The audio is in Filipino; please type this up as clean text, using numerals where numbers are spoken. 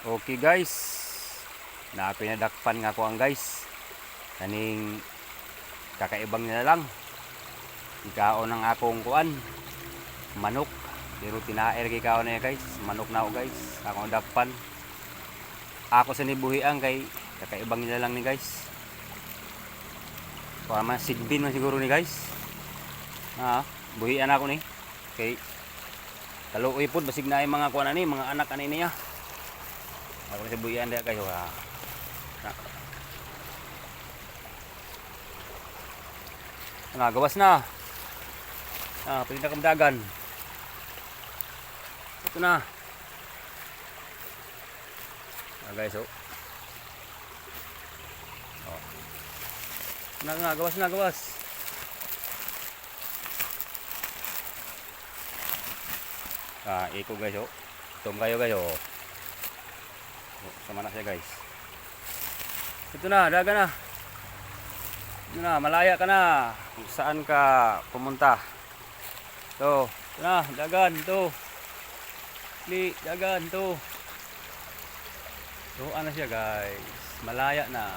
Okay guys, napinadakpan nga ko ang guys. Kaning kakaibang nila lang. Ikaon ang akong kuan, manok. Pero tinaer kay kaon na guys, manok na ako guys. Akong dakpan. Ako sa nibuhian kay kakaibang nila lang ni guys. Para man sigbin man siguro ni guys. Buhian ako ni. Kay kaluoy pod basig na ay mga kuan ani, mga anak ani niya. Ako sa buhian dia guys. Gawas na. Pwede na kamdagan. Ito na. Guys, gawas na, gawas. Iko guys, Itong kayo guys, Sama na siya guys. Ito na, daga na. Ito na, malaya ka na. Kung saan ka pumunta. Ito na, dagan, ito. Dagan, ito. Ano siya guys. Malaya na.